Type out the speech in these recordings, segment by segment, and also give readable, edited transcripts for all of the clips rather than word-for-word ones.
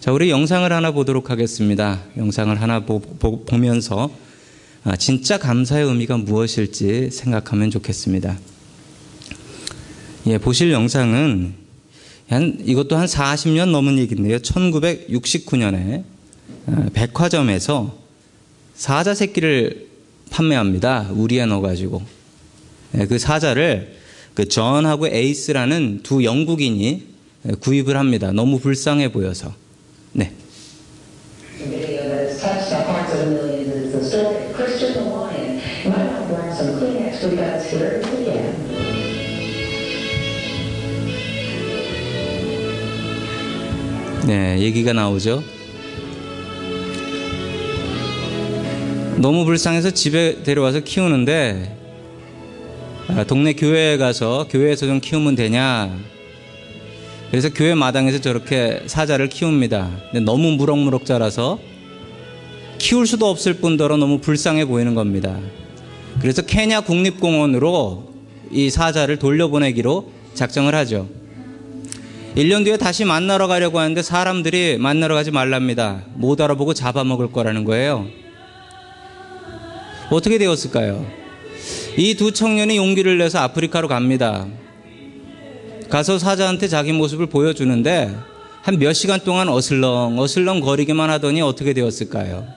자, 우리 영상을 하나 보도록 하겠습니다. 영상을 하나 보면서 진짜 감사의 의미가 무엇일지 생각하면 좋겠습니다. 예, 보실 영상은 이것도 한 40년 넘은 얘기인데요. 1969년에 백화점에서 사자 새끼를 판매합니다. 우리에 넣어가지고. 그 사자를 그 존하고 에이스라는 두 영국인이 구입을 합니다. 너무 불쌍해 보여서. 네. 네, 얘기가 나오죠. 너무 불쌍해서 집에 데려와서 키우는데 동네 교회에 가서 교회에서 좀 키우면 되냐. 그래서 교회 마당에서 저렇게 사자를 키웁니다. 근데 너무 무럭무럭 자라서 키울 수도 없을 뿐더러 너무 불쌍해 보이는 겁니다. 그래서 케냐 국립공원으로 이 사자를 돌려보내기로 작정을 하죠. 1년 뒤에 다시 만나러 가려고 하는데 사람들이 만나러 가지 말랍니다. 못 알아보고 잡아먹을 거라는 거예요. 어떻게 되었을까요? 이 두 청년이 용기를 내서 아프리카로 갑니다. 가서 사자한테 자기 모습을 보여주는데 한 몇 시간 동안 어슬렁 거리기만 하더니 어떻게 되었을까요?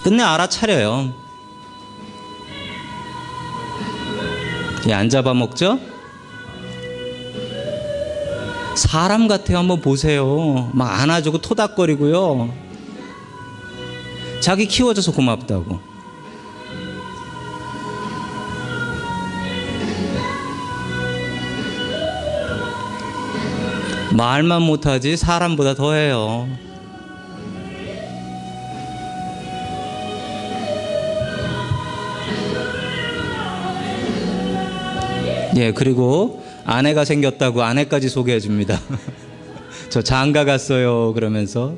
끝내 알아차려요. 안 잡아먹죠? 사람 같아요. 한번 보세요. 막 안아주고 토닥거리고요. 자기 키워줘서 고맙다고. 말만 못하지 사람보다 더해요. 예, 그리고 아내가 생겼다고 아내까지 소개해 줍니다. 저 장가 갔어요 그러면서.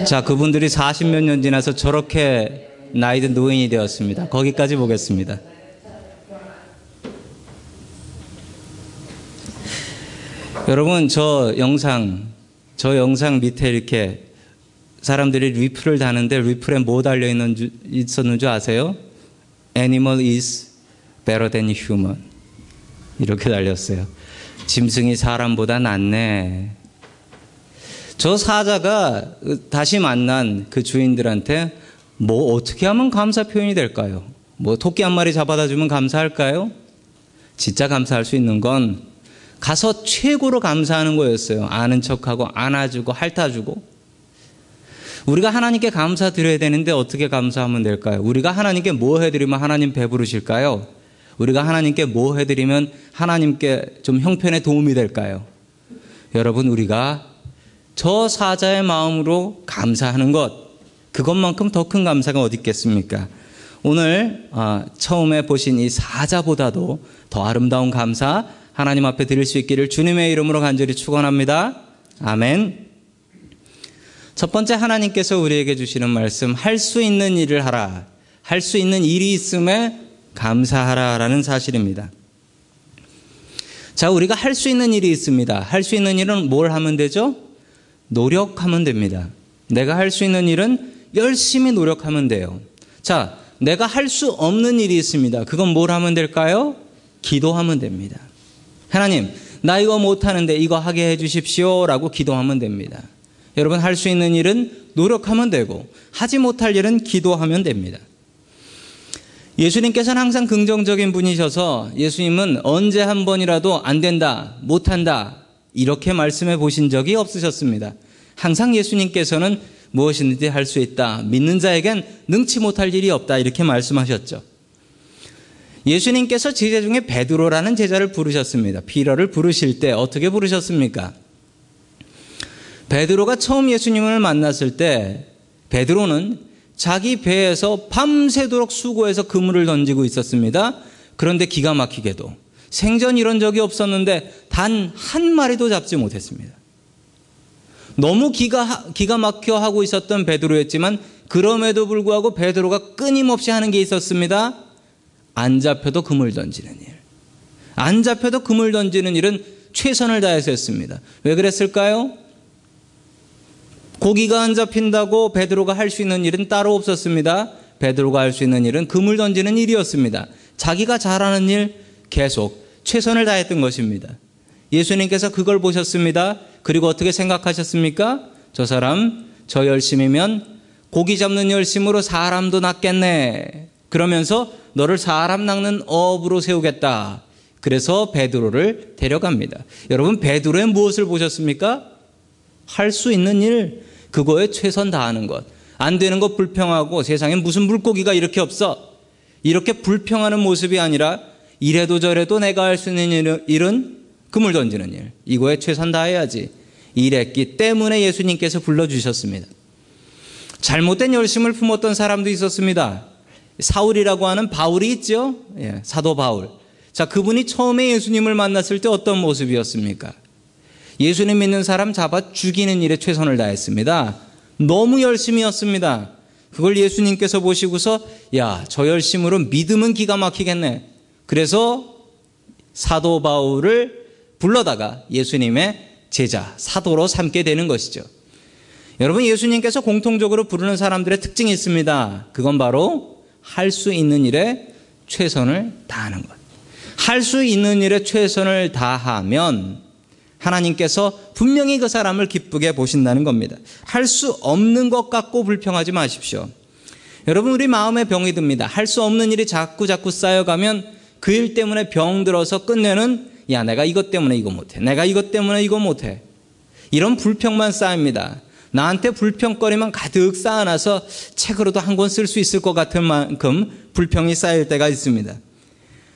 자, 그분들이 40몇 년 지나서 저렇게 나이든 노인이 되었습니다. 거기까지 보겠습니다. 여러분, 저 영상 밑에 이렇게 사람들이 리플을 다는데 리플에 뭐 달려 있었는 줄 아세요? Animal is better than human. 이렇게 달렸어요. 짐승이 사람보다 낫네. 저 사자가 다시 만난 그 주인들한테 뭐 어떻게 하면 감사 표현이 될까요? 뭐 토끼 한 마리 잡아다 주면 감사할까요? 진짜 감사할 수 있는 건 가서 최고로 감사하는 거였어요. 아는 척하고 안아주고 핥아주고. 우리가 하나님께 감사드려야 되는데 어떻게 감사하면 될까요? 우리가 하나님께 뭐 해드리면 하나님 배부르실까요? 우리가 하나님께 뭐 해드리면 하나님께 좀 형편에 도움이 될까요? 여러분, 우리가 저 사자의 마음으로 감사하는 것, 그것만큼 더 큰 감사가 어디 있겠습니까? 오늘 처음에 보신 이 사자보다도 더 아름다운 감사 하나님 앞에 드릴 수 있기를 주님의 이름으로 간절히 축원합니다. 아멘. 첫 번째, 하나님께서 우리에게 주시는 말씀, 할 수 있는 일을 하라. 할 수 있는 일이 있음에 감사하라라는 사실입니다. 자, 우리가 할 수 있는 일이 있습니다. 할 수 있는 일은 뭘 하면 되죠? 노력하면 됩니다. 내가 할 수 있는 일은 열심히 노력하면 돼요. 자, 내가 할 수 없는 일이 있습니다. 그건 뭘 하면 될까요? 기도하면 됩니다. 하나님, 나 이거 못하는데 이거 하게 해주십시오 라고 기도하면 됩니다. 여러분, 할 수 있는 일은 노력하면 되고 하지 못할 일은 기도하면 됩니다. 예수님께서는 항상 긍정적인 분이셔서 예수님은 언제 한 번이라도 안 된다, 못한다 이렇게 말씀해 보신 적이 없으셨습니다. 항상 예수님께서는 무엇이든지 할 수 있다, 믿는 자에겐 능치 못할 일이 없다 이렇게 말씀하셨죠. 예수님께서 제자 중에 베드로라는 제자를 부르셨습니다. 피터를 부르실 때 어떻게 부르셨습니까? 베드로가 처음 예수님을 만났을 때 베드로는 자기 배에서 밤새도록 수고해서 그물을 던지고 있었습니다. 그런데 기가 막히게도 생전 이런 적이 없었는데 단 한 마리도 잡지 못했습니다. 너무 기가 막혀 하고 있었던 베드로였지만 그럼에도 불구하고 베드로가 끊임없이 하는 게 있었습니다. 안 잡혀도 그물 던지는 일. 안 잡혀도 그물 던지는 일은 최선을 다해서 했습니다. 왜 그랬을까요? 고기가 안 잡힌다고 베드로가 할 수 있는 일은 따로 없었습니다. 베드로가 할 수 있는 일은 그물 던지는 일이었습니다. 자기가 잘하는 일 계속 최선을 다했던 것입니다. 예수님께서 그걸 보셨습니다. 그리고 어떻게 생각하셨습니까? 저 사람 저 열심이면 고기 잡는 열심으로 사람도 낚겠네. 그러면서 너를 사람 낚는 업으로 세우겠다. 그래서 베드로를 데려갑니다. 여러분, 베드로의 무엇을 보셨습니까? 할 수 있는 일, 그거에 최선 다하는 것. 안 되는 거 불평하고 세상에 무슨 물고기가 이렇게 없어. 이렇게 불평하는 모습이 아니라 이래도 저래도 내가 할 수 있는 일은 그물 던지는 일. 이거에 최선 다해야지. 이랬기 때문에 예수님께서 불러주셨습니다. 잘못된 열심을 품었던 사람도 있었습니다. 사울이라고 하는 바울이 있죠. 사도 바울. 자, 그분이 처음에 예수님을 만났을 때 어떤 모습이었습니까? 예수님 믿는 사람 잡아 죽이는 일에 최선을 다했습니다. 너무 열심이었습니다. 그걸 예수님께서 보시고서 야, 저 열심으로 믿음은 기가 막히겠네. 그래서 사도 바울을 불러다가 예수님의 제자, 사도로 삼게 되는 것이죠. 여러분, 예수님께서 공통적으로 부르는 사람들의 특징이 있습니다. 그건 바로 할 수 있는 일에 최선을 다하는 것. 할 수 있는 일에 최선을 다하면 하나님께서 분명히 그 사람을 기쁘게 보신다는 겁니다. 할 수 없는 것 갖고 불평하지 마십시오. 여러분, 우리 마음에 병이 듭니다. 할 수 없는 일이 자꾸 쌓여가면 그 일 때문에 병 들어서 끝내는 야, 내가 이것 때문에 이거 못해. 내가 이것 때문에 이거 못해. 이런 불평만 쌓입니다. 나한테 불평거리만 가득 쌓아놔서 책으로도 한 권 쓸 수 있을 것 같은 만큼 불평이 쌓일 때가 있습니다.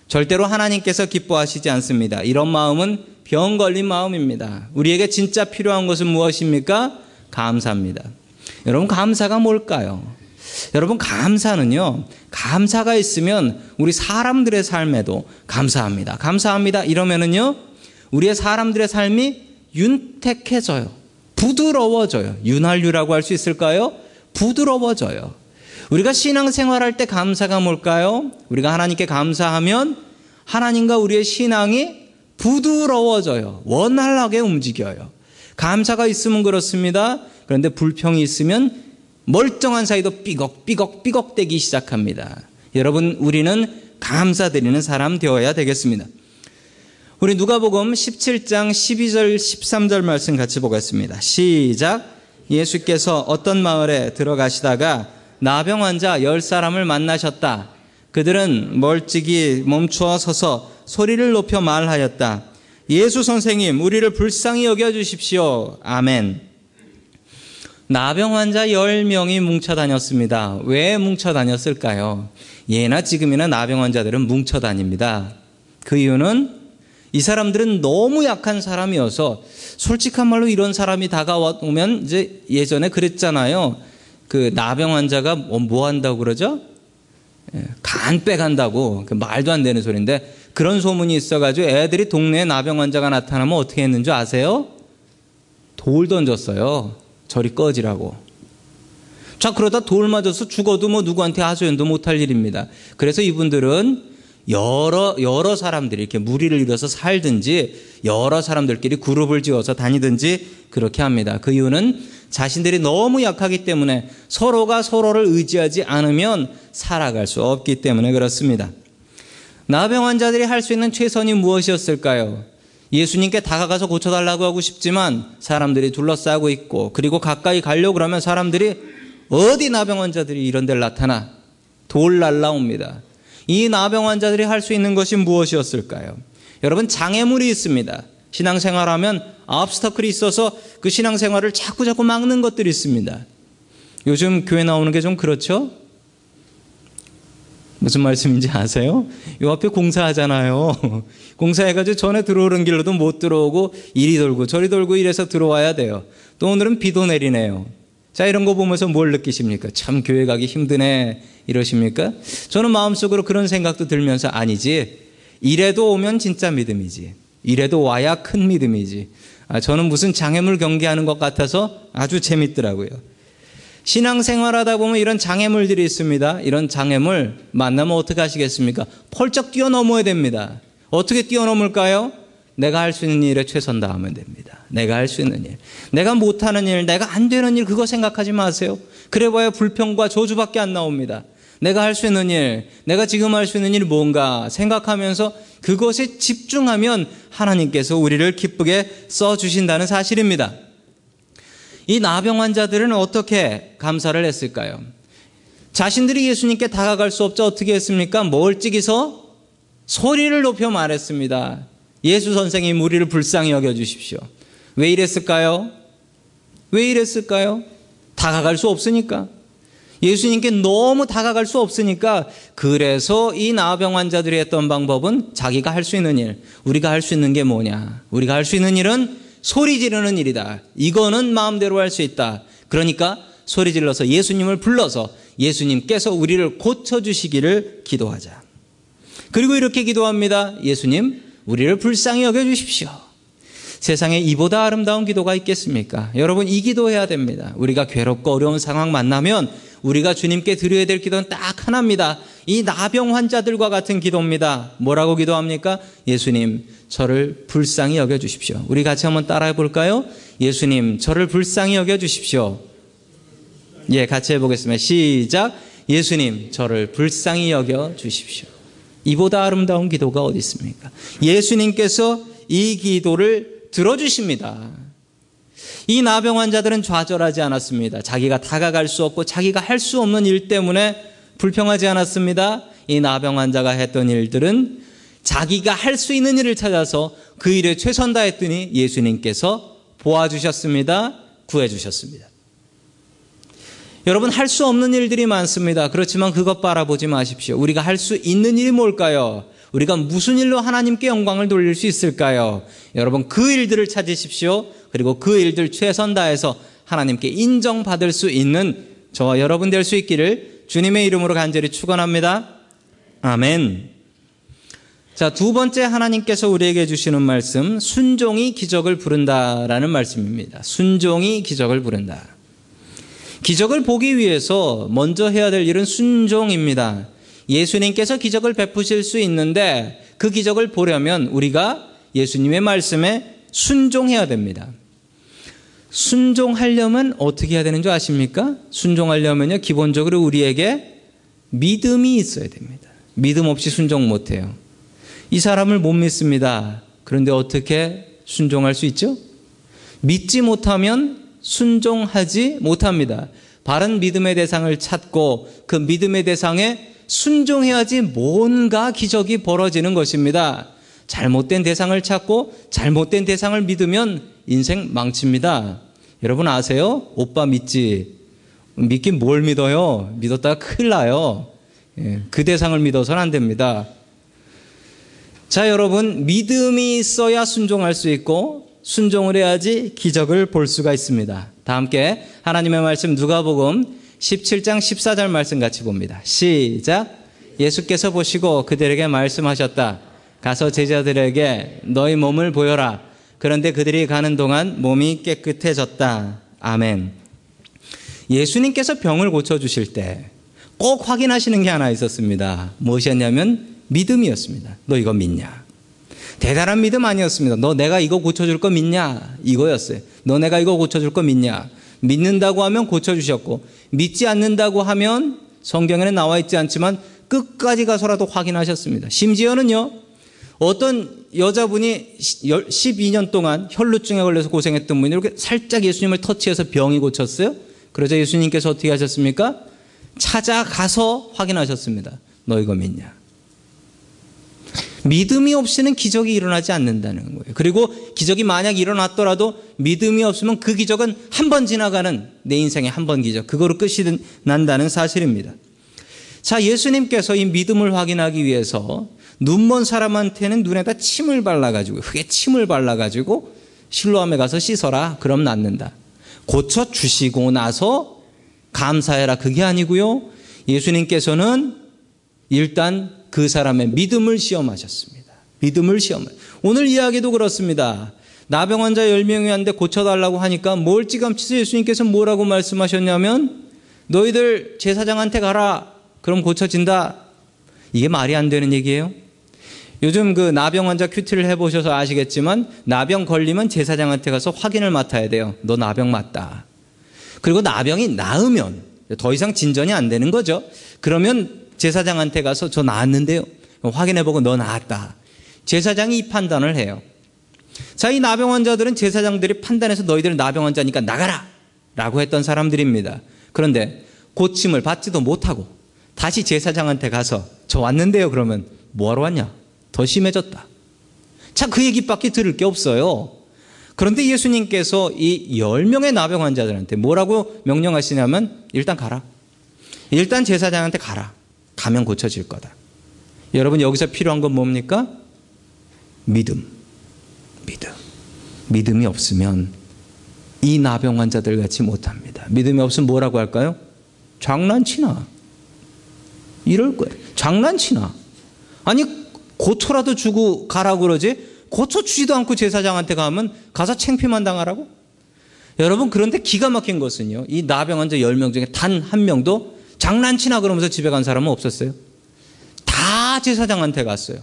절대로 하나님께서 기뻐하시지 않습니다. 이런 마음은 병 걸린 마음입니다. 우리에게 진짜 필요한 것은 무엇입니까? 감사입니다. 여러분, 감사가 뭘까요? 여러분, 감사는요, 감사가 있으면 우리 사람들의 삶에도 감사합니다. 감사합니다. 이러면은요, 우리의 사람들의 삶이 윤택해져요. 부드러워져요. 윤활유라고 할 수 있을까요? 부드러워져요. 우리가 신앙생활할 때 감사가 뭘까요? 우리가 하나님께 감사하면 하나님과 우리의 신앙이 부드러워져요. 원활하게 움직여요. 감사가 있으면 그렇습니다. 그런데 불평이 있으면 멀쩡한 사이도 삐걱 되기 시작합니다. 여러분, 우리는 감사드리는 사람 되어야 되겠습니다. 우리 누가복음 17장 12절 13절 말씀 같이 보겠습니다. 시작. 예수께서 어떤 마을에 들어가시다가 나병 환자 10사람을 만나셨다. 그들은 멀찍이 멈추어 서서 소리를 높여 말하였다. 예수 선생님, 우리를 불쌍히 여겨주십시오. 아멘. 나병 환자 10명이 뭉쳐 다녔습니다. 왜 뭉쳐 다녔을까요? 예나 지금이나 나병 환자들은 뭉쳐 다닙니다. 그 이유는 이 사람들은 너무 약한 사람이어서, 솔직한 말로 이런 사람이 다가오면 이제 예전에 그랬잖아요. 그 나병 환자가 뭐 한다고 그러죠? 간 빼간다고. 그 말도 안 되는 소리인데, 그런 소문이 있어가지고 애들이 동네에 나병 환자가 나타나면 어떻게 했는 줄 아세요? 돌 던졌어요. 저리 꺼지라고. 자, 그러다 돌 맞아서 죽어도 뭐 누구한테 하소연도 못할 일입니다. 그래서 이분들은 여러 사람들이 이렇게 무리를 이뤄서 살든지 여러 사람들끼리 그룹을 지어서 다니든지 그렇게 합니다. 그 이유는 자신들이 너무 약하기 때문에 서로가 서로를 의지하지 않으면 살아갈 수 없기 때문에 그렇습니다. 나병 환자들이 할 수 있는 최선이 무엇이었을까요? 예수님께 다가가서 고쳐달라고 하고 싶지만 사람들이 둘러싸고 있고, 그리고 가까이 가려고 그러면 사람들이 어디 나병 환자들이 이런 데를 나타나 돌 날라옵니다. 이 나병 환자들이 할 수 있는 것이 무엇이었을까요? 여러분, 장애물이 있습니다. 신앙생활하면 obstacle이 있어서 그 신앙생활을 자꾸 막는 것들이 있습니다. 요즘 교회 나오는 게 좀 그렇죠? 무슨 말씀인지 아세요? 요 앞에 공사하잖아요. 공사해가지고 전에 들어오는 길로도 못 들어오고 이리 돌고 저리 돌고 이래서 들어와야 돼요. 또 오늘은 비도 내리네요. 자, 이런 거 보면서 뭘 느끼십니까? 참 교회 가기 힘드네 이러십니까? 저는 마음속으로 그런 생각도 들면서 아니지, 이래도 오면 진짜 믿음이지, 이래도 와야 큰 믿음이지, 저는 무슨 장애물 경기하는 것 같아서 아주 재밌더라고요. 신앙생활하다 보면 이런 장애물들이 있습니다. 이런 장애물 만나면 어떻게 하시겠습니까? 펄쩍 뛰어넘어야 됩니다. 어떻게 뛰어넘을까요? 내가 할 수 있는 일에 최선 다하면 됩니다. 내가 할 수 있는 일. 내가 못하는 일, 내가 안 되는 일 그거 생각하지 마세요. 그래봐야 불평과 저주밖에 안 나옵니다. 내가 할 수 있는 일, 내가 지금 할 수 있는 일이 뭔가 생각하면서 그것에 집중하면 하나님께서 우리를 기쁘게 써주신다는 사실입니다. 이 나병 환자들은 어떻게 감사를 했을까요? 자신들이 예수님께 다가갈 수 없자 어떻게 했습니까? 멀찍이서 소리를 높여 말했습니다. 예수 선생님, 우리를 불쌍히 여겨주십시오. 왜 이랬을까요? 왜 이랬을까요? 다가갈 수 없으니까. 예수님께 너무 다가갈 수 없으니까. 그래서 이 나병 환자들이 했던 방법은 자기가 할 수 있는 일, 우리가 할 수 있는 게 뭐냐? 우리가 할 수 있는 일은 소리 지르는 일이다. 이거는 마음대로 할 수 있다. 그러니까 소리 질러서 예수님을 불러서 예수님께서 우리를 고쳐주시기를 기도하자. 그리고 이렇게 기도합니다. 예수님, 우리를 불쌍히 여겨주십시오. 세상에 이보다 아름다운 기도가 있겠습니까? 여러분, 이 기도해야 됩니다. 우리가 괴롭고 어려운 상황 만나면 우리가 주님께 드려야 될 기도는 딱 하나입니다. 이 나병 환자들과 같은 기도입니다. 뭐라고 기도합니까? 예수님, 저를 불쌍히 여겨주십시오. 우리 같이 한번 따라해 볼까요? 예수님, 저를 불쌍히 여겨주십시오. 예, 같이 해보겠습니다. 시작. 예수님, 저를 불쌍히 여겨주십시오. 이보다 아름다운 기도가 어디 있습니까? 예수님께서 이 기도를 들어주십니다. 이 나병 환자들은 좌절하지 않았습니다. 자기가 다가갈 수 없고 자기가 할 수 없는 일 때문에 불평하지 않았습니다. 이 나병 환자가 했던 일들은 자기가 할 수 있는 일을 찾아서 그 일에 최선 다했더니 예수님께서 도와주셨습니다. 구해주셨습니다. 여러분, 할 수 없는 일들이 많습니다. 그렇지만 그것 바라보지 마십시오. 우리가 할 수 있는 일이 뭘까요? 우리가 무슨 일로 하나님께 영광을 돌릴 수 있을까요? 여러분, 그 일들을 찾으십시오. 그리고 그 일들 최선 다해서 하나님께 인정받을 수 있는 저와 여러분 될 수 있기를 주님의 이름으로 간절히 축원합니다. 아멘. 자, 두 번째 하나님께서 우리에게 주시는 말씀, 순종이 기적을 부른다라는 말씀입니다. 순종이 기적을 부른다. 기적을 보기 위해서 먼저 해야 될 일은 순종입니다. 예수님께서 기적을 베푸실 수 있는데 그 기적을 보려면 우리가 예수님의 말씀에 순종해야 됩니다. 순종하려면 어떻게 해야 되는 줄 아십니까? 순종하려면요, 기본적으로 우리에게 믿음이 있어야 됩니다. 믿음 없이 순종 못해요. 이 사람을 못 믿습니다. 그런데 어떻게 순종할 수 있죠? 믿지 못하면 순종하지 못합니다. 바른 믿음의 대상을 찾고 그 믿음의 대상에 순종해야지 뭔가 기적이 벌어지는 것입니다. 잘못된 대상을 찾고 잘못된 대상을 믿으면 인생 망칩니다. 여러분 아세요? 오빠 믿지? 믿긴 뭘 믿어요? 믿었다가 큰일 나요. 그 대상을 믿어서는 안 됩니다. 자, 여러분, 믿음이 있어야 순종할 수 있고 순종을 해야지 기적을 볼 수가 있습니다. 다 함께 하나님의 말씀 누가복음 17장 14절 말씀 같이 봅니다. 시작. 예수께서 보시고 그들에게 말씀하셨다. 가서 제자들에게 너희 몸을 보여라. 그런데 그들이 가는 동안 몸이 깨끗해졌다. 아멘. 예수님께서 병을 고쳐주실 때 꼭 확인하시는 게 하나 있었습니다. 무엇이었냐면 믿음이었습니다. 너 이거 믿냐? 대단한 믿음 아니었습니다. 너 내가 이거 고쳐줄 거 믿냐? 이거였어요. 너 내가 이거 고쳐줄 거 믿냐? 믿는다고 하면 고쳐주셨고, 믿지 않는다고 하면 성경에는 나와 있지 않지만 끝까지 가서라도 확인하셨습니다. 심지어는요, 어떤 여자분이 12년 동안 혈루증에 걸려서 고생했던 분이 이렇게 살짝 예수님을 터치해서 병이 고쳤어요. 그러자 예수님께서 어떻게 하셨습니까? 찾아가서 확인하셨습니다. 너 이거 믿냐? 믿음이 없이는 기적이 일어나지 않는다는 거예요. 그리고 기적이 만약 일어났더라도 믿음이 없으면 그 기적은 한 번 지나가는 내 인생의 한 번 기적, 그거로 끝이 난다는 사실입니다. 자, 예수님께서 이 믿음을 확인하기 위해서 눈먼 사람한테는 눈에다 침을 발라가지고, 흙에 침을 발라가지고 실로암에 가서 씻어라. 그럼 낫는다. 고쳐주시고 나서 감사해라. 그게 아니고요. 예수님께서는 일단 그 사람의 믿음을 시험하셨습니다. 믿음을 시험하셨습니다. 오늘 이야기도 그렇습니다. 나병 환자 10명이 왔는데 고쳐달라고 하니까 멀찌감치 예수님께서 뭐라고 말씀하셨냐면 너희들 제사장한테 가라. 그럼 고쳐진다. 이게 말이 안 되는 얘기예요. 요즘 그 나병 환자 큐티를 해보셔서 아시겠지만 나병 걸리면 제사장한테 가서 확인을 맡아야 돼요. 너 나병 맞다. 그리고 나병이 나으면 더 이상 진전이 안 되는 거죠. 그러면 제사장한테 가서 저 나았는데요. 확인해보고 너 나았다. 제사장이 이 판단을 해요. 자, 이 나병 환자들은 제사장들이 판단해서 너희들은 나병 환자니까 나가라 라고 했던 사람들입니다. 그런데 고침을 받지도 못하고 다시 제사장한테 가서 저 왔는데요. 그러면 뭐하러 왔냐? 더 심해졌다. 자, 그 얘기밖에 들을 게 없어요. 그런데 예수님께서 이 10명의 나병 환자들한테 뭐라고 명령하시냐면 일단 가라. 일단 제사장한테 가라. 가면 고쳐질 거다. 여러분 여기서 필요한 건 뭡니까? 믿음. 믿음이 없으면 이 나병 환자들 같이 못합니다. 믿음이 없으면 뭐라고 할까요? 장난치나. 이럴 거예요. 장난치나. 아니 고쳐라도 주고 가라고 그러지 고쳐주지도 않고 제사장한테 가면 가서 창피만 당하라고? 여러분 그런데 기가 막힌 것은요. 이 나병 환자 10명 중에 단 한 명도 장난치나 그러면서 집에 간 사람은 없었어요. 다 제사장한테 갔어요.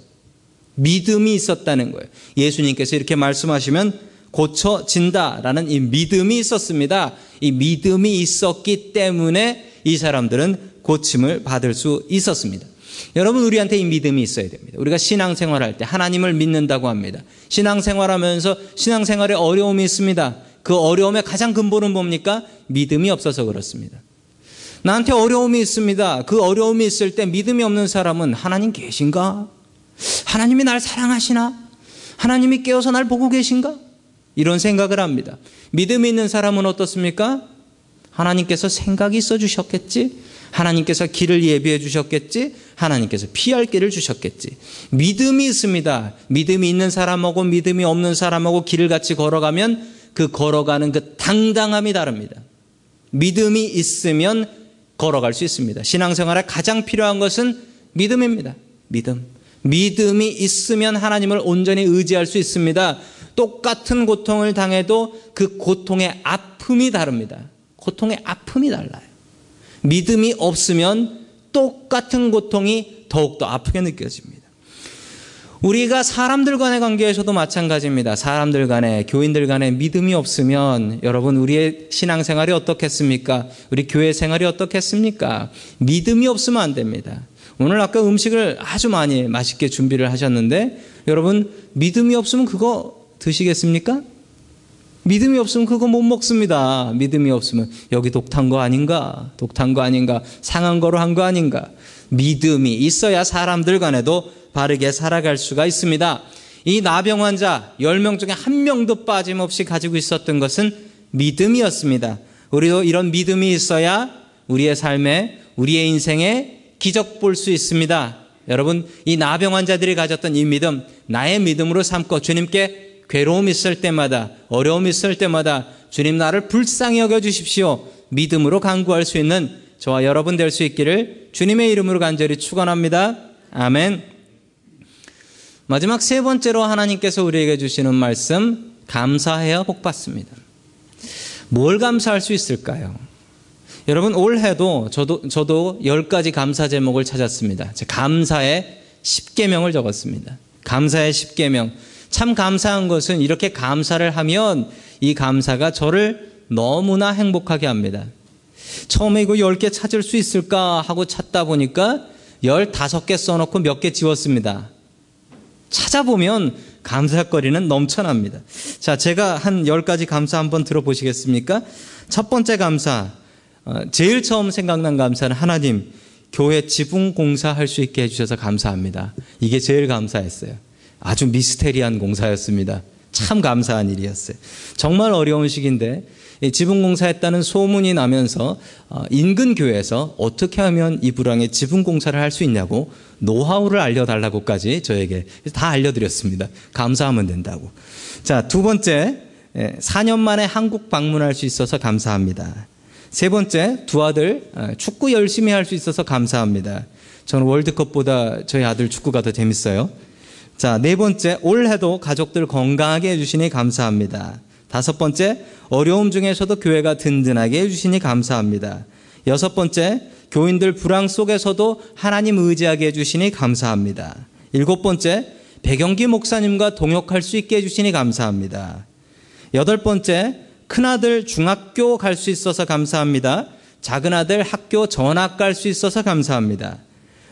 믿음이 있었다는 거예요. 예수님께서 이렇게 말씀하시면 고쳐진다라는 이 믿음이 있었습니다. 이 믿음이 있었기 때문에 이 사람들은 고침을 받을 수 있었습니다. 여러분 우리한테 이 믿음이 있어야 됩니다. 우리가 신앙생활할 때 하나님을 믿는다고 합니다. 신앙생활하면서 신앙생활에 어려움이 있습니다. 그 어려움의 가장 근본은 뭡니까? 믿음이 없어서 그렇습니다. 나한테 어려움이 있습니다. 그 어려움이 있을 때 믿음이 없는 사람은 하나님 계신가? 하나님이 날 사랑하시나? 하나님이 깨어서 날 보고 계신가? 이런 생각을 합니다. 믿음이 있는 사람은 어떻습니까? 하나님께서 생각이 있어 주셨겠지? 하나님께서 길을 예비해 주셨겠지? 하나님께서 피할 길을 주셨겠지? 믿음이 있습니다. 믿음이 있는 사람하고 믿음이 없는 사람하고 길을 같이 걸어가면 그 걸어가는 그 당당함이 다릅니다. 믿음이 있으면 걸어갈 수 있습니다. 신앙생활에 가장 필요한 것은 믿음입니다. 믿음이 있으면 하나님을 온전히 의지할 수 있습니다. 똑같은 고통을 당해도 그 고통의 아픔이 다릅니다. 고통의 아픔이 달라요. 믿음이 없으면 똑같은 고통이 더욱더 아프게 느껴집니다. 우리가 사람들 간의 관계에서도 마찬가지입니다. 사람들 간에, 교인들 간에 믿음이 없으면 여러분 우리의 신앙생활이 어떻겠습니까? 우리 교회 생활이 어떻겠습니까? 믿음이 없으면 안 됩니다. 오늘 아까 음식을 아주 많이 맛있게 준비를 하셨는데 여러분 믿음이 없으면 그거 드시겠습니까? 믿음이 없으면 그거 못 먹습니다. 믿음이 없으면 여기 독탄 거 아닌가? 상한 거로 한 거 아닌가? 믿음이 있어야 사람들 간에도 바르게 살아갈 수가 있습니다. 이 나병 환자 10명 중에 한 명도 빠짐없이 가지고 있었던 것은 믿음이었습니다. 우리도 이런 믿음이 있어야 우리의 삶에, 우리의 인생에 기적 볼 수 있습니다. 여러분 이 나병 환자들이 가졌던 이 믿음, 나의 믿음으로 삼고 주님께 괴로움 있을 때마다, 어려움 있을 때마다 주님 나를 불쌍히 여겨주십시오. 믿음으로 간구할 수 있는 저와 여러분 될 수 있기를 주님의 이름으로 간절히 축원합니다. 아멘. 마지막 세 번째로 하나님께서 우리에게 주시는 말씀, 감사해야 복받습니다. 뭘 감사할 수 있을까요? 여러분 올해도 저도 10가지 감사 제목을 찾았습니다. 감사의 10계명을 적었습니다. 감사의 10계명. 참 감사한 것은 이렇게 감사를 하면 이 감사가 저를 너무나 행복하게 합니다. 처음에 이거 10개 찾을 수 있을까 하고 찾다 보니까 15개 써놓고 몇 개 지웠습니다. 찾아보면 감사거리는 넘쳐납니다. 자, 제가 한 10가지 감사 한번 들어보시겠습니까? 첫 번째 감사, 제일 처음 생각난 감사는 하나님, 교회 지붕 공사할 수 있게 해주셔서 감사합니다. 이게 제일 감사했어요. 아주 미스테리한 공사였습니다. 참 감사한 일이었어요. 정말 어려운 시기인데 지붕 공사했다는 소문이 나면서 인근 교회에서 어떻게 하면 이 불황에 지붕 공사를 할 수 있냐고 노하우를 알려달라고까지 저에게 다 알려드렸습니다. 감사하면 된다고. 자, 두 번째, 4년 만에 한국 방문할 수 있어서 감사합니다. 세 번째, 두 아들 축구 열심히 할 수 있어서 감사합니다. 저는 월드컵보다 저희 아들 축구가 더 재밌어요. 자, 네 번째, 올해도 가족들 건강하게 해주시니 감사합니다. 다섯 번째, 어려움 중에서도 교회가 든든하게 해주시니 감사합니다. 여섯 번째, 교인들 불황 속에서도 하나님 의지하게 해주시니 감사합니다. 일곱 번째, 백영기 목사님과 동역할 수 있게 해주시니 감사합니다. 여덟 번째, 큰아들 중학교 갈 수 있어서 감사합니다. 작은아들 학교 전학 갈 수 있어서 감사합니다.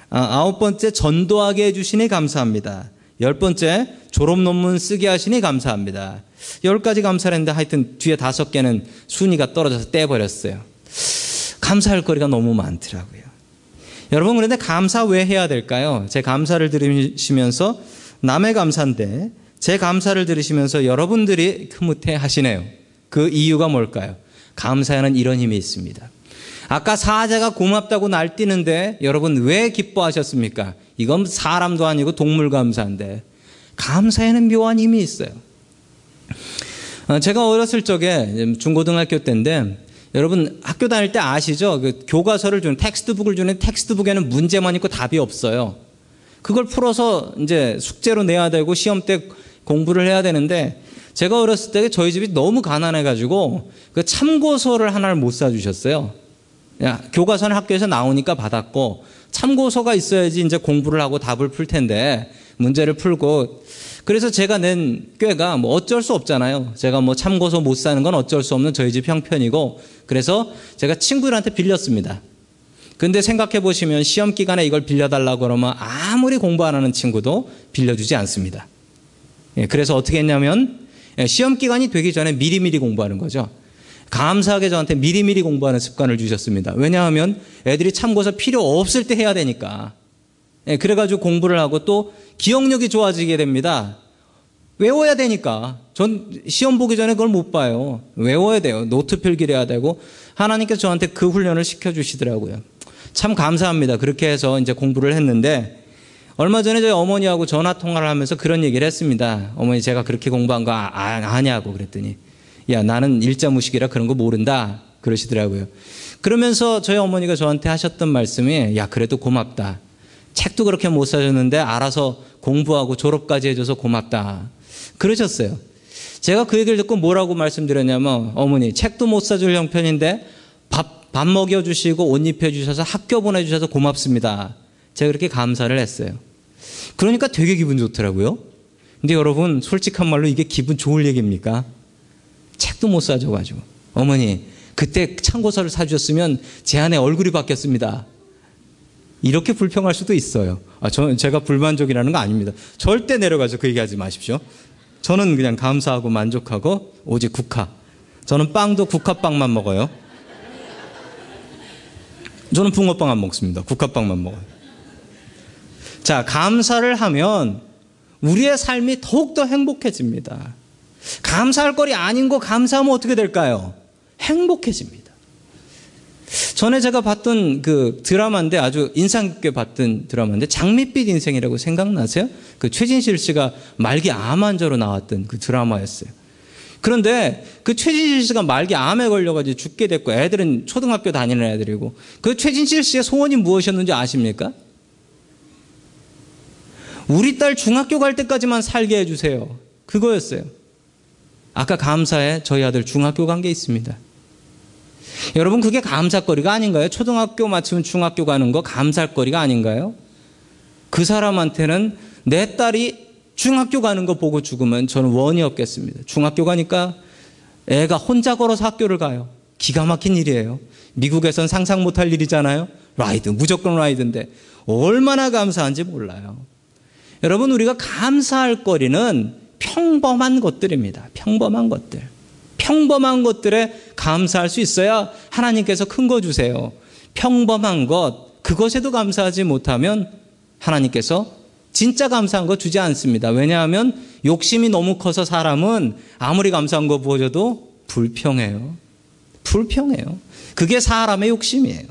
아홉 번째, 전도하게 해주시니 감사합니다. 열 번째, 졸업 논문 쓰게 하시니 감사합니다. 10가지 감사를 했는데 하여튼 뒤에 5개는 순위가 떨어져서 떼버렸어요. 감사할 거리가 너무 많더라고요. 여러분, 그런데 감사 왜 해야 될까요? 제 감사를 들으시면서 남의 감사인데 제 감사를 들으시면서 여러분들이 흐뭇해 하시네요. 그 이유가 뭘까요? 감사에는 이런 힘이 있습니다. 아까 사자가 고맙다고 날뛰는데 여러분 왜 기뻐하셨습니까? 이건 사람도 아니고 동물 감사인데 감사에는 묘한 힘이 있어요. 제가 어렸을 적에 중고등학교 때인데 여러분 학교 다닐 때 아시죠? 그 교과서를 주는 텍스트북을 주는 텍스트북에는 문제만 있고 답이 없어요. 그걸 풀어서 이제 숙제로 내야 되고 시험 때 공부를 해야 되는데 제가 어렸을 때 저희 집이 너무 가난해가지고 그 참고서를 하나를 못 사주셨어요. 교과서는 학교에서 나오니까 받았고 참고서가 있어야지 이제 공부를 하고 답을 풀 텐데 문제를 풀고 그래서 제가 낸 꾀가 뭐 어쩔 수 없잖아요. 제가 뭐 참고서 못 사는 건 어쩔 수 없는 저희 집 형편이고 그래서 제가 친구들한테 빌렸습니다. 근데 생각해 보시면 시험 기간에 이걸 빌려달라고 그러면 아무리 공부 안 하는 친구도 빌려주지 않습니다. 그래서 어떻게 했냐면 시험 기간이 되기 전에 미리미리 공부하는 거죠. 감사하게 저한테 미리미리 공부하는 습관을 주셨습니다. 왜냐하면 애들이 참고서 필요 없을 때 해야 되니까. 그래가지고 공부를 하고 또 기억력이 좋아지게 됩니다. 외워야 되니까. 전 시험 보기 전에 그걸 못 봐요. 외워야 돼요. 노트 필기를 해야 되고 하나님께서 저한테 그 훈련을 시켜주시더라고요. 참 감사합니다. 그렇게 해서 이제 공부를 했는데 얼마 전에 저희 어머니하고 전화 통화를 하면서 그런 얘기를 했습니다. 어머니 제가 그렇게 공부한 거 아냐고 그랬더니 야 나는 일자무식이라 그런 거 모른다 그러시더라고요. 그러면서 저희 어머니가 저한테 하셨던 말씀이 야 그래도 고맙다. 책도 그렇게 못 사줬는데 알아서 공부하고 졸업까지 해줘서 고맙다 그러셨어요. 제가 그 얘기를 듣고 뭐라고 말씀드렸냐면 어머니 책도 못 사줄 형편인데 밥 먹여주시고 옷 입혀주셔서 학교 보내주셔서 고맙습니다. 제가 그렇게 감사를 했어요. 그러니까 되게 기분 좋더라고요. 근데 여러분 솔직한 말로 이게 기분 좋을 얘기입니까? 책도 못 사줘가지고 어머니 그때 참고서를 사주셨으면 제 안에 얼굴이 바뀌었습니다. 이렇게 불평할 수도 있어요. 제가 불만족이라는 거 아닙니다. 절대 내려가서 그 얘기하지 마십시오. 저는 그냥 감사하고 만족하고 오직 국화. 저는 빵도 국화빵만 먹어요. 저는 붕어빵 안 먹습니다. 국화빵만 먹어요. 자, 감사를 하면 우리의 삶이 더욱더 행복해집니다. 감사할 거리 아닌 거 감사하면 어떻게 될까요? 행복해집니다. 전에 제가 봤던 그 드라마인데 아주 인상 깊게 봤던 드라마인데 장밋빛 인생이라고 생각나세요? 그 최진실 씨가 말기 암 환자로 나왔던 그 드라마였어요. 그런데 그 최진실 씨가 말기 암에 걸려가지고 죽게 됐고 애들은 초등학교 다니는 애들이고 그 최진실 씨의 소원이 무엇이었는지 아십니까? 우리 딸 중학교 갈 때까지만 살게 해주세요. 그거였어요. 아까 감사에 저희 아들 중학교 간 게 있습니다. 여러분 그게 감사거리가 아닌가요? 초등학교 마치면 중학교 가는 거 감사거리가 아닌가요? 그 사람한테는 내 딸이 중학교 가는 거 보고 죽으면 저는 원이 없겠습니다. 중학교 가니까 애가 혼자 걸어서 학교를 가요. 기가 막힌 일이에요. 미국에선 상상 못할 일이잖아요. 라이드, 무조건 라이드인데 얼마나 감사한지 몰라요. 여러분 우리가 감사할 거리는 평범한 것들입니다. 평범한 것들. 평범한 것들에 감사할 수 있어야 하나님께서 큰 거 주세요. 평범한 것, 그것에도 감사하지 못하면 하나님께서 진짜 감사한 거 주지 않습니다. 왜냐하면 욕심이 너무 커서 사람은 아무리 감사한 거 부어줘도 불평해요. 불평해요. 그게 사람의 욕심이에요.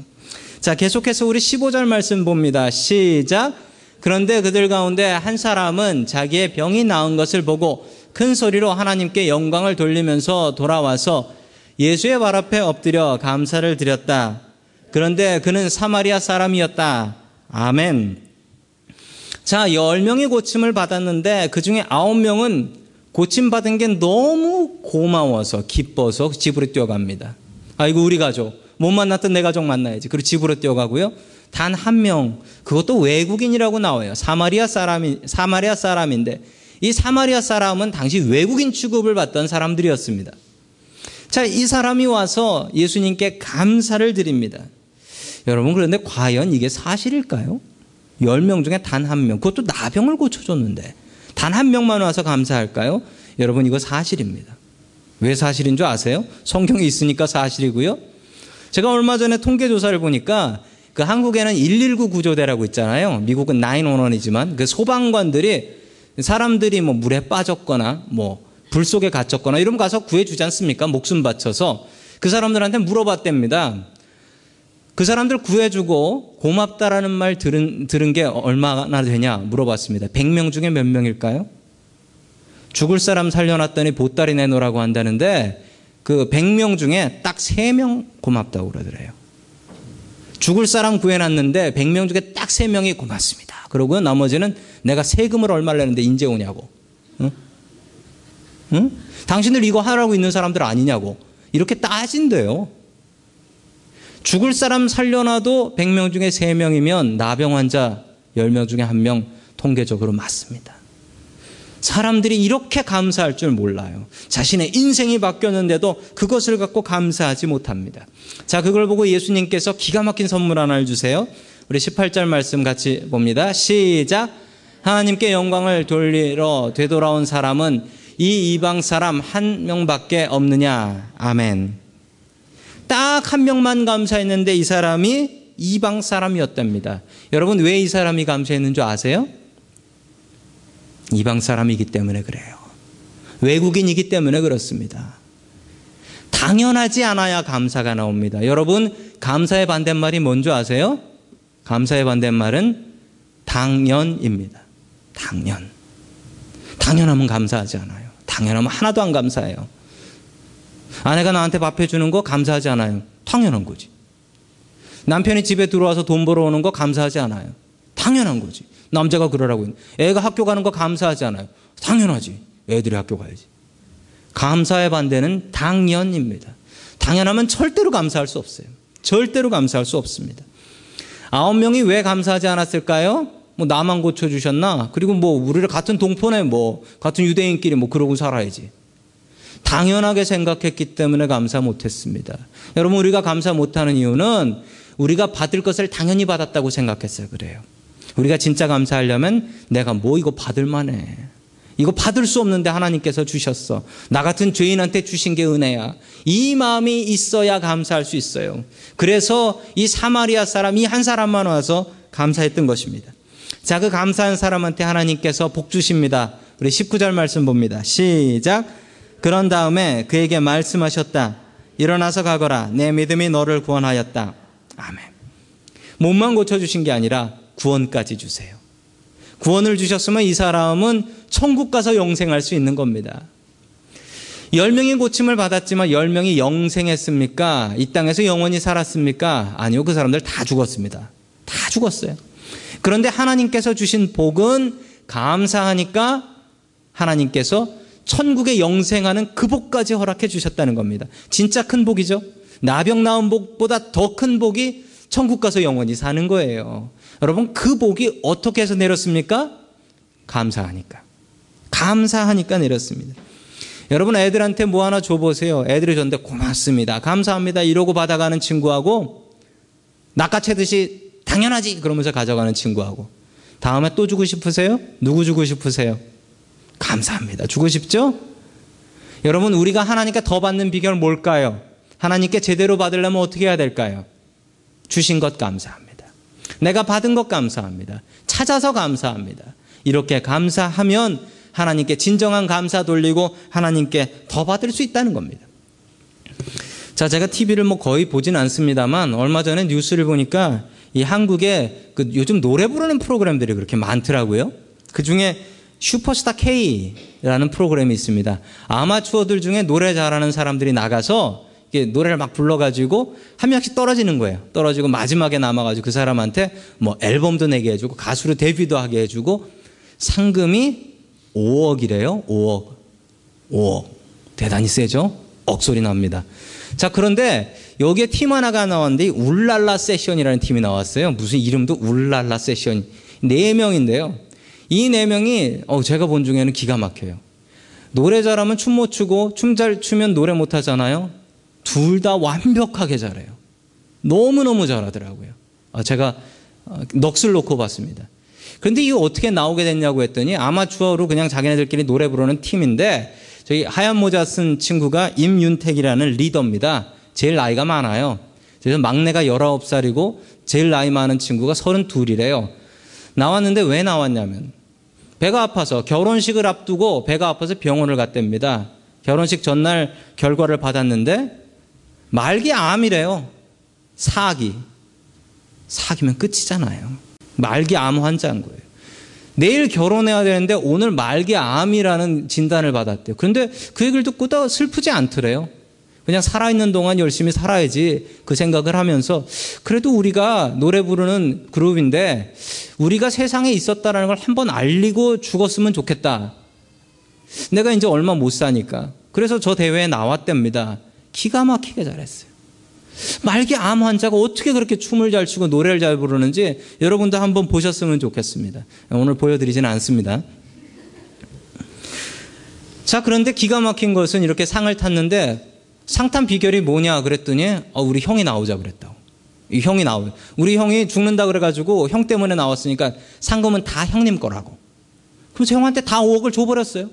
자, 계속해서 우리 15절 말씀 봅니다. 시작. 그런데 그들 가운데 한 사람은 자기의 병이 나은 것을 보고 큰 소리로 하나님께 영광을 돌리면서 돌아와서 예수의 발 앞에 엎드려 감사를 드렸다. 그런데 그는 사마리아 사람이었다. 아멘. 자, 10명이 고침을 받았는데 그중에 9명은 고침받은 게 너무 고마워서 기뻐서 집으로 뛰어갑니다. 아이고 우리 가족, 못 만났던 내 가족 만나야지. 그리고 집으로 뛰어가고요. 단 한 명, 그것도 외국인이라고 나와요. 사마리아 사람인데 이 사마리아 사람은 당시 외국인 취급을 받던 사람들이었습니다. 자, 이 사람이 와서 예수님께 감사를 드립니다. 여러분, 그런데 과연 이게 사실일까요? 10명 중에 단 한 명, 그것도 나병을 고쳐줬는데 단 한 명만 와서 감사할까요? 여러분, 이거 사실입니다. 왜 사실인 줄 아세요? 성경에 있으니까 사실이고요. 제가 얼마 전에 통계조사를 보니까 그 한국에는 119 구조대라고 있잖아요. 미국은 911이지만 그 소방관들이 사람들이 뭐 물에 빠졌거나 뭐 불 속에 갇혔거나 이러면 가서 구해주지 않습니까? 목숨 바쳐서 그 사람들한테 물어봤답니다. 그 사람들 구해주고 고맙다라는 말 들은 게 얼마나 되냐 물어봤습니다. 100명 중에 몇 명일까요? 죽을 사람 살려놨더니 보따리 내놓으라고 한다는데 그 100명 중에 딱 3명 고맙다고 그러더래요. 죽을 사람 구해놨는데 100명 중에 딱 3명이 고맙습니다. 그러고 나머지는 내가 세금을 얼마를 내는데 인제 오냐고. 응? 응? 당신들 이거 하라고 있는 사람들 아니냐고. 이렇게 따진대요. 죽을 사람 살려놔도 100명 중에 3명이면 나병 환자 10명 중에 1명 통계적으로 맞습니다. 사람들이 이렇게 감사할 줄 몰라요. 자신의 인생이 바뀌었는데도 그것을 갖고 감사하지 못합니다. 자, 그걸 보고 예수님께서 기가 막힌 선물 하나를 주세요. 우리 18절 말씀 같이 봅니다. 시작. 하나님께 영광을 돌리러 되돌아온 사람은 이 이방 사람 한 명밖에 없느냐. 아멘. 딱 한 명만 감사했는데 이 사람이 이방 사람이었답니다. 여러분, 왜 이 사람이 감사했는 줄 아세요? 이방 사람이기 때문에 그래요. 외국인이기 때문에 그렇습니다. 당연하지 않아야 감사가 나옵니다. 여러분, 감사의 반대말이 뭔지 아세요? 감사의 반대말은 당연입니다. 당연. 당연하면 감사하지 않아요. 당연하면 하나도 안 감사해요. 아내가 나한테 밥 해주는 거 감사하지 않아요. 당연한 거지. 남편이 집에 들어와서 돈 벌어오는 거 감사하지 않아요. 당연한 거지. 남자가 그러라고 했는데. 애가 학교 가는 거 감사하지 않아요. 당연하지. 애들이 학교 가야지. 감사의 반대는 당연입니다. 당연하면 절대로 감사할 수 없어요. 절대로 감사할 수 없습니다. 9명이 왜 감사하지 않았을까요? 뭐 나만 고쳐주셨나? 그리고 뭐 우리를 같은 동포네 뭐 같은 유대인끼리 뭐 그러고 살아야지. 당연하게 생각했기 때문에 감사 못했습니다. 여러분, 우리가 감사 못하는 이유는 우리가 받을 것을 당연히 받았다고 생각했어요. 그래요. 우리가 진짜 감사하려면 내가 뭐 이거 받을 만해. 이거 받을 수 없는데 하나님께서 주셨어. 나 같은 죄인한테 주신 게 은혜야. 이 마음이 있어야 감사할 수 있어요. 그래서 이 사마리아 사람, 이 한 사람만 와서 감사했던 것입니다. 자, 그 감사한 사람한테 하나님께서 복 주십니다. 우리 19절 말씀 봅니다. 시작. 그런 다음에 그에게 말씀하셨다. 일어나서 가거라. 내 믿음이 너를 구원하였다. 아멘. 몸만 고쳐주신 게 아니라 구원까지 주세요. 구원을 주셨으면 이 사람은 천국 가서 영생할 수 있는 겁니다. 10명이 고침을 받았지만 10명이 영생했습니까? 이 땅에서 영원히 살았습니까? 아니요. 그 사람들 다 죽었습니다. 다 죽었어요. 그런데 하나님께서 주신 복은 감사하니까 하나님께서 천국에 영생하는 그 복까지 허락해 주셨다는 겁니다. 진짜 큰 복이죠. 나병 나은 복보다 더 큰 복이 천국 가서 영원히 사는 거예요. 여러분, 그 복이 어떻게 해서 내렸습니까? 감사하니까. 감사하니까 내렸습니다. 여러분, 애들한테 뭐 하나 줘보세요. 애들이 줬는데 고맙습니다, 감사합니다 이러고 받아가는 친구하고 낚아채듯이 당연하지 그러면서 가져가는 친구하고 다음에 또 주고 싶으세요? 누구 주고 싶으세요? 감사합니다 주고 싶죠? 여러분, 우리가 하나님께 더 받는 비결 뭘까요? 하나님께 제대로 받으려면 어떻게 해야 될까요? 주신 것 감사합니다. 내가 받은 것 감사합니다. 찾아서 감사합니다. 이렇게 감사하면 하나님께 진정한 감사 돌리고 하나님께 더 받을 수 있다는 겁니다. 자, 제가 TV를 뭐 거의 보진 않습니다만 얼마 전에 뉴스를 보니까 이 한국에 그 요즘 노래 부르는 프로그램들이 그렇게 많더라고요. 그 중에 슈퍼스타 K라는 프로그램이 있습니다. 아마추어들 중에 노래 잘하는 사람들이 나가서 노래를 막 불러가지고 한 명씩 떨어지는 거예요. 떨어지고 마지막에 남아가지고 그 사람한테 뭐 앨범도 내게 해주고 가수로 데뷔도 하게 해주고 상금이 5억이래요. 5억. 대단히 세죠? 억소리 납니다. 자, 그런데 여기에 팀 하나가 나왔는데 울랄라 세션이라는 팀이 나왔어요. 무슨 이름도 울랄라 세션. 4명인데요. 이 4명이 제가 본 중에는 기가 막혀요. 노래 잘하면 춤 못 추고 춤 잘 추면 노래 못 하잖아요. 둘 다 완벽하게 잘해요. 너무너무 잘하더라고요. 제가 넋을 놓고 봤습니다. 그런데 이거 어떻게 나오게 됐냐고 했더니 아마추어로 그냥 자기네들끼리 노래 부르는 팀인데 저희 하얀 모자 쓴 친구가 임윤택이라는 리더입니다. 제일 나이가 많아요. 그래서 막내가 19살이고 제일 나이 많은 친구가 32이래요. 나왔는데 왜 나왔냐면 배가 아파서 결혼식을 앞두고 배가 아파서 병원을 갔답니다. 결혼식 전날 결과를 받았는데 말기 암이래요. 사기면 끝이잖아요. 말기 암 환자인 거예요. 내일 결혼해야 되는데 오늘 말기 암이라는 진단을 받았대요. 그런데 그 얘기를 듣고 더 슬프지 않더래요. 그냥 살아있는 동안 열심히 살아야지 그 생각을 하면서 그래도 우리가 노래 부르는 그룹인데 우리가 세상에 있었다는 걸 한번 알리고 죽었으면 좋겠다. 내가 이제 얼마 못 사니까. 그래서 저 대회에 나왔답니다. 기가 막히게 잘했어요. 말기 암 환자가 어떻게 그렇게 춤을 잘 추고 노래를 잘 부르는지 여러분도 한번 보셨으면 좋겠습니다. 오늘 보여드리지는 않습니다. 자, 그런데 기가 막힌 것은 이렇게 상을 탔는데 상탄 비결이 뭐냐 그랬더니 우리 형이 나오자 그랬다고. 이 형이 나오요. 우리 형이 죽는다 그래가지고 형 때문에 나왔으니까 상금은 다 형님 거라고. 그래서 형한테 다 5억을 줘버렸어요.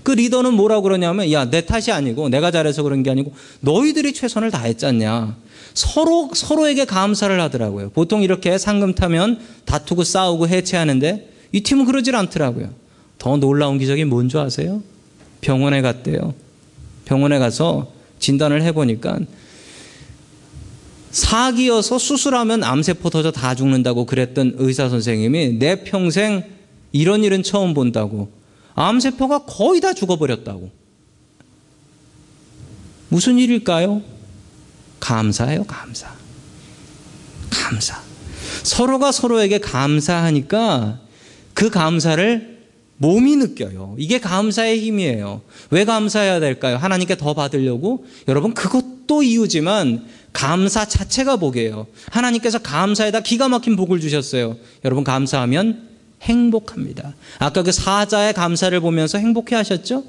그 리더는 뭐라고 그러냐면 내 탓이 아니고 내가 잘해서 그런 게 아니고 너희들이 최선을 다했지 않냐. 서로에게 감사를 하더라고요. 보통 이렇게 상금 타면 다투고 싸우고 해체하는데 이 팀은 그러질 않더라고요. 더 놀라운 기적이 뭔지 아세요? 병원에 갔대요. 병원에 가서 진단을 해보니까 사기여서 수술하면 암세포 터져 다 죽는다고 그랬던 의사 선생님이 내 평생 이런 일은 처음 본다고. 암세포가 거의 다 죽어버렸다고. 무슨 일일까요? 감사예요, 감사. 서로가 서로에게 감사하니까 그 감사를 몸이 느껴요. 이게 감사의 힘이에요. 왜 감사해야 될까요? 하나님께 더 받으려고? 여러분, 그것도 이유지만 감사 자체가 복이에요. 하나님께서 감사에다 기가 막힌 복을 주셨어요. 여러분, 감사하면 행복합니다. 아까 그 사자의 감사를 보면서 행복해 하셨죠?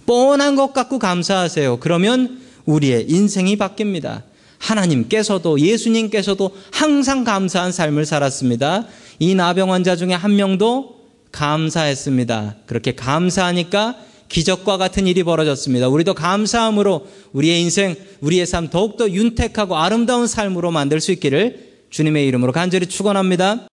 뻔한 것 갖고 감사하세요. 그러면 우리의 인생이 바뀝니다. 하나님께서도 예수님께서도 항상 감사한 삶을 살았습니다. 이 나병 환자 중에 한 명도 감사했습니다. 그렇게 감사하니까 기적과 같은 일이 벌어졌습니다. 우리도 감사함으로 우리의 인생, 우리의 삶 더욱더 윤택하고 아름다운 삶으로 만들 수 있기를 주님의 이름으로 간절히 축원합니다.